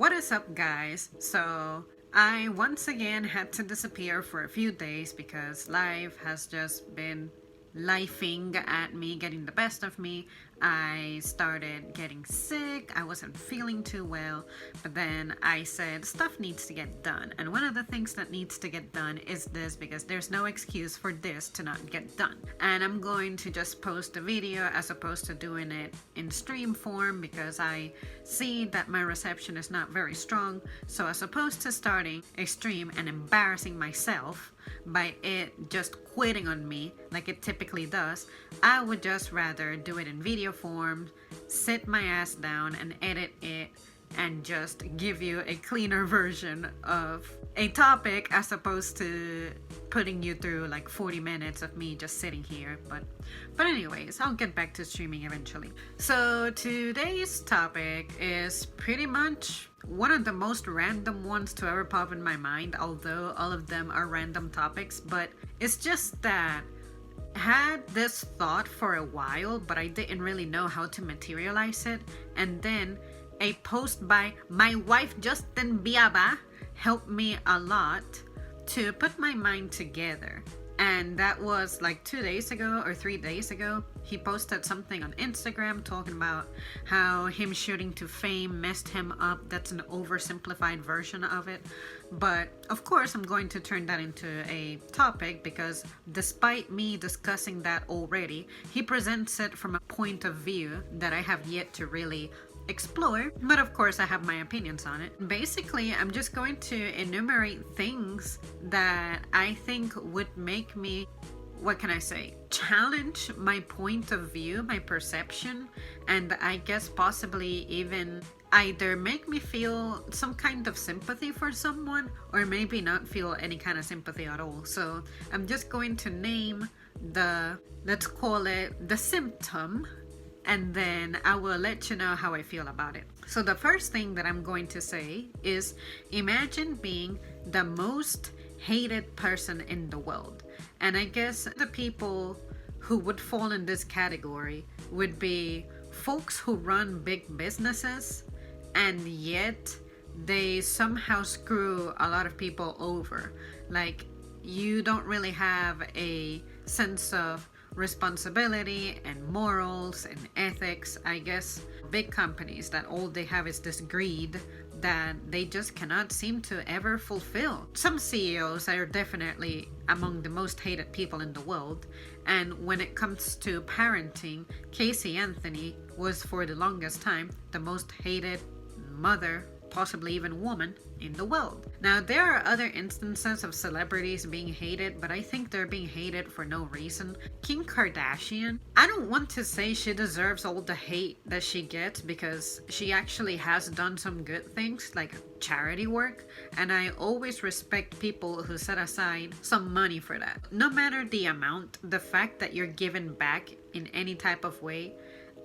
What is up, guys? So, I once again had to disappear for a few days because life has just been lifing at me, getting the best of me. I started getting sick. I wasn't feeling too well, but then I said stuff needs to get done. And one of the things that needs to get done is this, because there's no excuse for this to not get done. And I'm going to just post a video as opposed to doing it in stream form because I see that my reception is not very strong. So as opposed to starting a stream and embarrassing myself by it just quitting on me like it typically does, I would just rather do it in video form, sit my ass down and edit it, and just give you a cleaner version of a topic as opposed to putting you through like 40 minutes of me just sitting here. But anyways, I'll get back to streaming eventually. So today's topic is pretty much one of the most random ones to ever pop in my mind, although all of them are random topics. But it's just that I had this thought for a while, but I didn't really know how to materialize it. And then a post by my wife Justin Biaba helped me a lot to put my mind together. And that was like 2 days ago or 3 days ago. He posted something on Instagram talking about how him shooting to fame messed him up. That's an oversimplified version of it. But of course, I'm going to turn that into a topic because despite me discussing that already, he presents it from a point of view that I have yet to really explore, but of course I have my opinions on it. Basically, I'm just going to enumerate things that I think would make me, what can I say, challenge my point of view, my perception, and I guess possibly even either make me feel some kind of sympathy for someone or maybe not feel any kind of sympathy at all. So I'm just going to name the, let's call it the symptom, and then I will let you know how I feel about it. So the first thing that I'm going to say is, imagine being the most hated person in the world. And I guess the people who would fall in this category would be folks who run big businesses and yet they somehow screw a lot of people over. Like, you don't really have a sense of responsibility and morals and ethics. I guess big companies that all they have is this greed that they just cannot seem to ever fulfill. Some CEOs are definitely among the most hated people in the world, and when it comes to parenting, Casey Anthony was for the longest time the most hated mother, possibly even woman, in the world. Now, there are other instances of celebrities being hated, but I think they're being hated for no reason. Kim Kardashian, I don't want to say she deserves all the hate that she gets because she actually has done some good things like charity work, and I always respect people who set aside some money for that. No matter the amount, the fact that you're giving back in any type of way,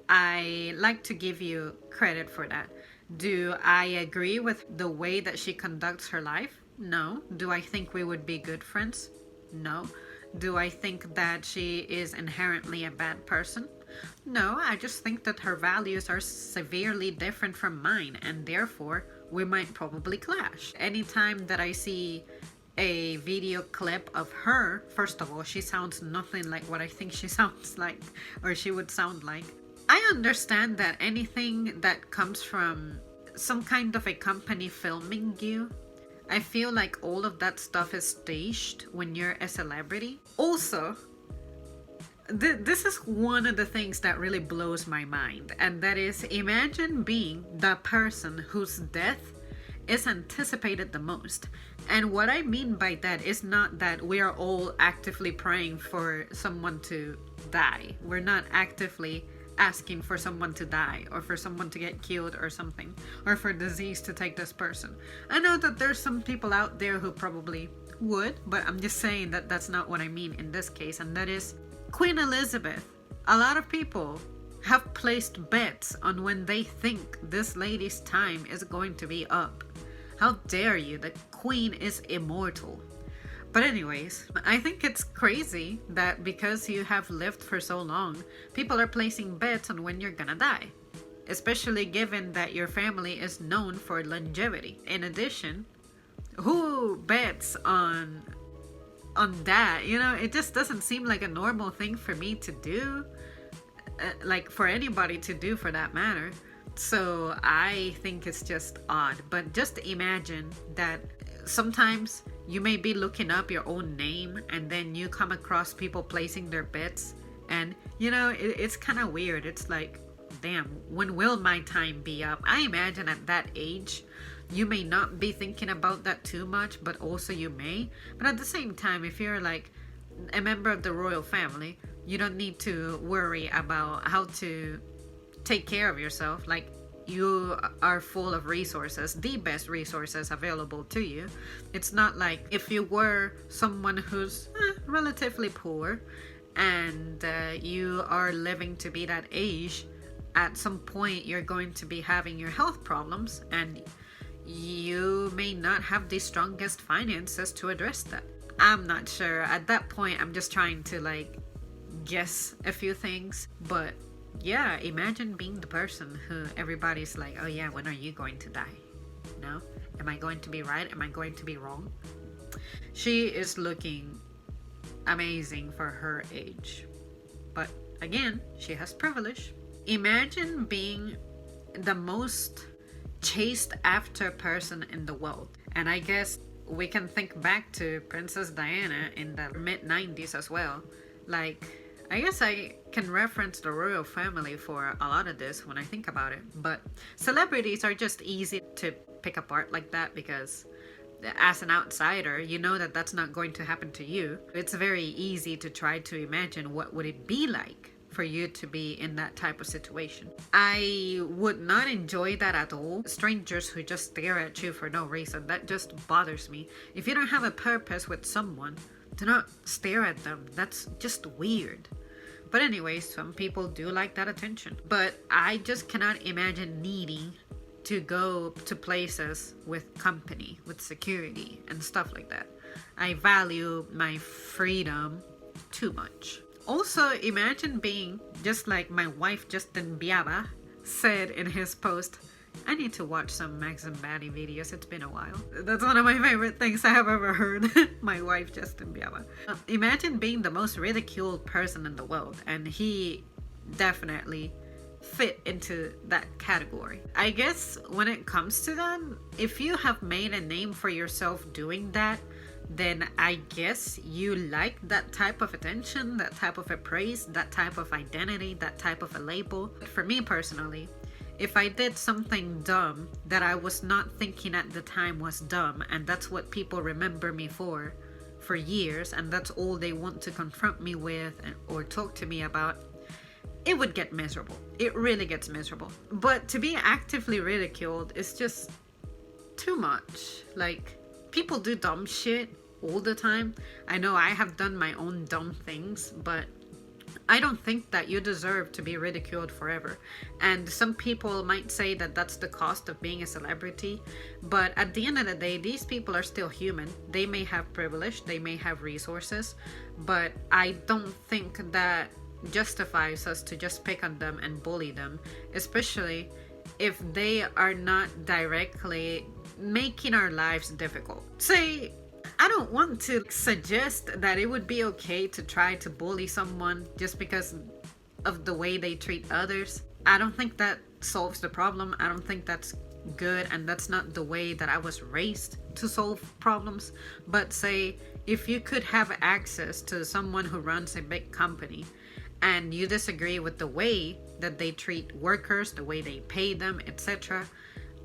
I like to give you credit for that. Do I agree with the way that she conducts her life? No. Do I think we would be good friends? No. Do I think that she is inherently a bad person? No, I just think that her values are severely different from mine, and therefore we might probably clash. Anytime that I see a video clip of her, first of all, she sounds nothing like what I think she sounds like, or she would sound like. I understand that anything that comes from some kind of a company filming you, I feel like all of that stuff is staged when you're a celebrity. Also, this is one of the things that really blows my mind, and that is, imagine being the person whose death is anticipated the most. And what I mean by that is not that we are all actively praying for someone to die. We're not actively asking for someone to die or for someone to get killed or something, or for disease to take this person. I know that there's some people out there who probably would, but I'm just saying that that's not what I mean in this case, and that is Queen Elizabeth. A lot of people have placed bets on when they think this lady's time is going to be up. How dare you? The Queen is immortal. But anyways, I think it's crazy that because you have lived for so long, people are placing bets on when you're gonna die. especially given that your family is known for longevity. In addition, who bets on that? You know, it just doesn't seem like a normal thing for me to do, like for anybody to do for that matter. So I think it's just odd. But just imagine that sometimes you may be looking up your own name and then you come across people placing their bets, and you know, it's kind of weird. It's like, damn, when will my time be up? I imagine at that age you may not be thinking about that too much, but also you may. But at the same time, if you're like a member of the royal family, you don't need to worry about how to take care of yourself. Like, you are full of resources, the best resources available to you. It's not like if you were someone who's relatively poor and you are living to be that age, at some point you're going to be having your health problems, and you may not have the strongest finances to address that. I'm not sure. At that point, I'm just trying to like guess a few things. But yeah, imagine being the person who everybody's like, oh yeah, when are you going to die? No? Am I going to be right? Am I going to be wrong? She is looking amazing for her age. But again, she has privilege. Imagine being the most chased after person in the world. And I guess we can think back to Princess Diana in the mid 90s as well. Like, I guess I can reference the royal family for a lot of this when I think about it. But celebrities are just easy to pick apart like that, because as an outsider, you know that that's not going to happen to you. It's very easy to try to imagine what would it be like for you to be in that type of situation. I would not enjoy that at all. Strangers who just stare at you for no reason, that just bothers me. If you don't have a purpose with someone, do not stare at them. That's just weird. But anyways, some people do like that attention. But I just cannot imagine needing to go to places with company, with security and stuff like that. I value my freedom too much. Also, imagine being just like my wife Justin Biaba said in his post, I need to watch some Max and Maddie videos. It's been a while. That's one of my favorite things I have ever heard. My wife Justin Biaba. Imagine being the most ridiculed person in the world, and he definitely fit into that category. I guess when it comes to that, if you have made a name for yourself doing that, then I guess you like that type of attention, that type of a praise, that type of identity, that type of a label. For me personally, if I did something dumb that I was not thinking at the time was dumb, and that's what people remember me for years, and that's all they want to confront me with or talk to me about, it would get miserable. It really gets miserable. But to be actively ridiculed is just too much. Like, people do dumb shit all the time. I know I have done my own dumb things, but I don't think that you deserve to be ridiculed forever. And some people might say that that's the cost of being a celebrity, but at the end of the day, these people are still human. They may have privilege, they may have resources, but I don't think that justifies us to just pick on them and bully them, especially if they are not directly making our lives difficult. Say, I don't want to suggest that it would be okay to try to bully someone just because of the way they treat others. I don't think that solves the problem. I don't think that's good, and that's not the way that I was raised to solve problems. But say, if you could have access to someone who runs a big company and you disagree with the way that they treat workers, the way they pay them, etc.,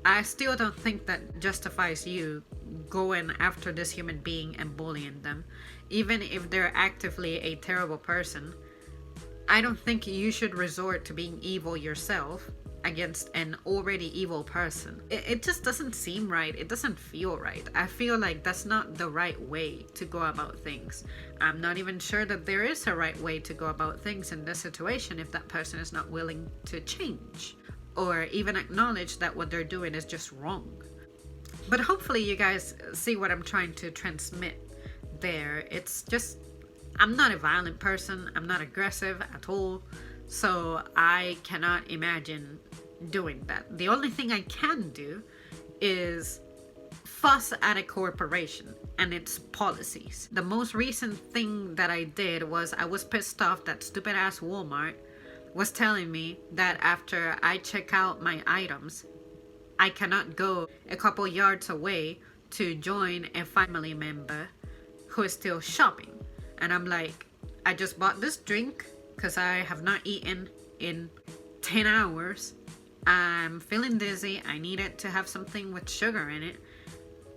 I still don't think that justifies you going after this human being and bullying them. Even if they're actively a terrible person, I don't think you should resort to being evil yourself against an already evil person. It just doesn't seem right. It doesn't feel right. I feel like that's not the right way to go about things. I'm not even sure that there is a right way to go about things in this situation if that person is not willing to change or even acknowledge that what they're doing is just wrong. But hopefully you guys see what I'm trying to transmit there. It's just, I'm not a violent person. I'm not aggressive at all. So I cannot imagine doing that. The only thing I can do is fuss at a corporation and its policies. The most recent thing that I did was I was pissed off that stupid ass Walmart was telling me that after I check out my items, I cannot go a couple yards away to join a family member who is still shopping. And I'm like, I just bought this drink because I have not eaten in 10 hours. I'm feeling dizzy. I needed to have something with sugar in it.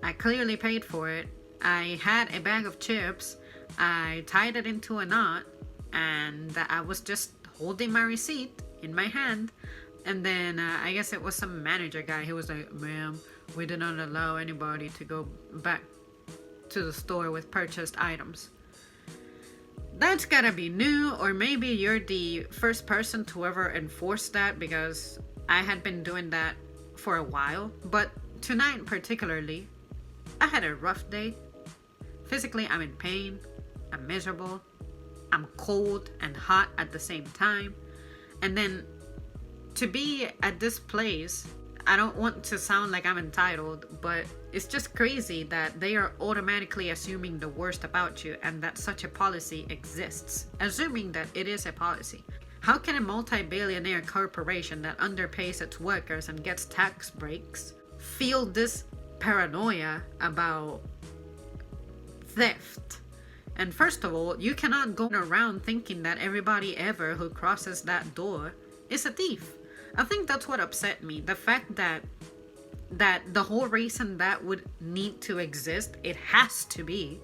I clearly paid for it. I had a bag of chips. I tied it into a knot, and I was just holding my receipt in my hand. And then I guess it was some manager guy. He was like, "Ma'am, we do not allow anybody to go back to the store with purchased items." That's gotta be new, or maybe you're the first person to ever enforce that, because I had been doing that for a while. But tonight particularly, I had a rough day. Physically, I'm in pain. I'm miserable. I'm cold and hot at the same time. And then to be at this place, I don't want to sound like I'm entitled, but it's just crazy that they are automatically assuming the worst about you and that such a policy exists. Assuming that it is a policy. How can a multi-billionaire corporation that underpays its workers and gets tax breaks feel this paranoia about theft? And first of all, you cannot go around thinking that everybody ever who crosses that door is a thief. I think that's what upset me. The fact that the whole reason that would need to exist, it has to be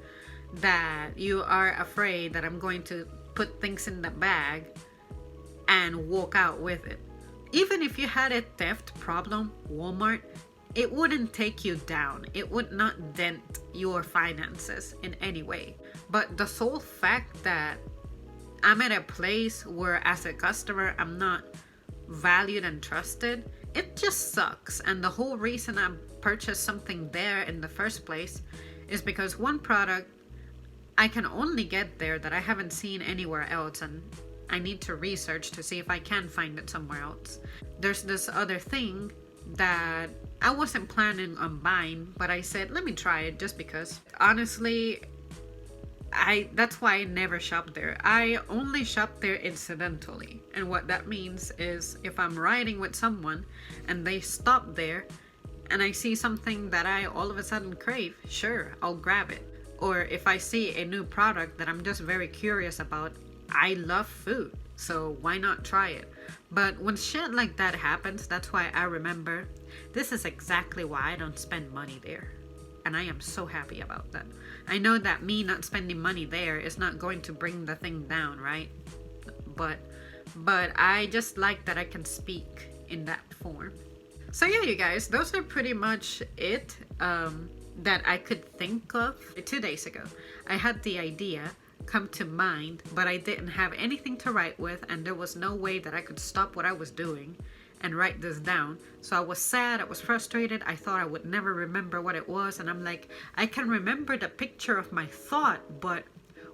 that you are afraid that I'm going to put things in the bag and walk out with it. Even if you had a theft problem, Walmart, it wouldn't take you down. It would not dent your finances in any way. But the sole fact that I'm at a place where as a customer I'm not valued and trusted, it just sucks. And the whole reason I purchased something there in the first place is because one product I can only get there that I haven't seen anywhere else, and I need to research to see if I can find it somewhere else. There's this other thing that I wasn't planning on buying, but I said, let me try it just because. Honestly, that's why I never shop there. I only shop there incidentally. And what that means is if I'm riding with someone and they stop there and I see something that I all of a sudden crave, sure, I'll grab it. Or if I see a new product that I'm just very curious about, I love food, so why not try it? But when shit like that happens, that's why I remember this is exactly why I don't spend money there. And I am so happy about that. I know that me not spending money there is not going to bring the thing down, right? But I just like that I can speak in that form. So yeah, you guys, those are pretty much it that I could think of. 2 days ago, I had the idea come to mind, but I didn't have anything to write with, and there was no way that I could stop what I was doing and write this down. So I was sad, I was frustrated, I thought I would never remember what it was, and I'm like, I can remember the picture of my thought, but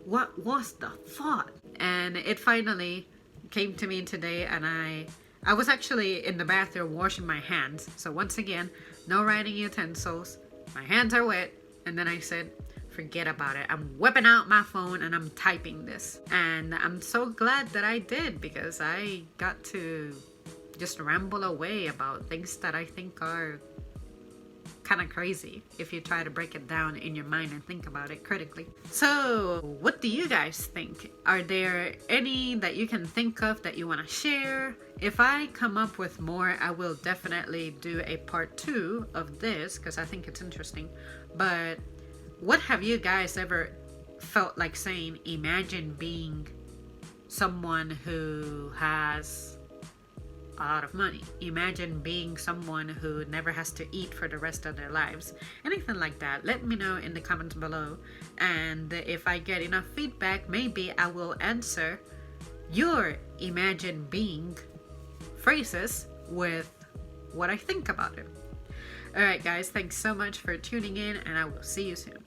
what was the thought? And it finally came to me today, and I was actually in the bathroom washing my hands. So once again, no writing utensils, my hands are wet, and then I said, forget about it. I'm whipping out my phone and I'm typing this. And I'm so glad that I did, because I got to just ramble away about things that I think are kind of crazy if you try to break it down in your mind and think about it critically. So what do you guys think? Are there any that you can think of that you want to share? If I come up with more, I will definitely do a part 2 of this, because I think it's interesting. But what have you guys ever felt like saying? Imagine being someone who has a lot of money. Imagine being someone who never has to eat for the rest of their lives. Anything like that, let me know in the comments below. And if I get enough feedback, maybe I will answer your imagine being phrases with what I think about it. Alright guys, thanks so much for tuning in, and I will see you soon.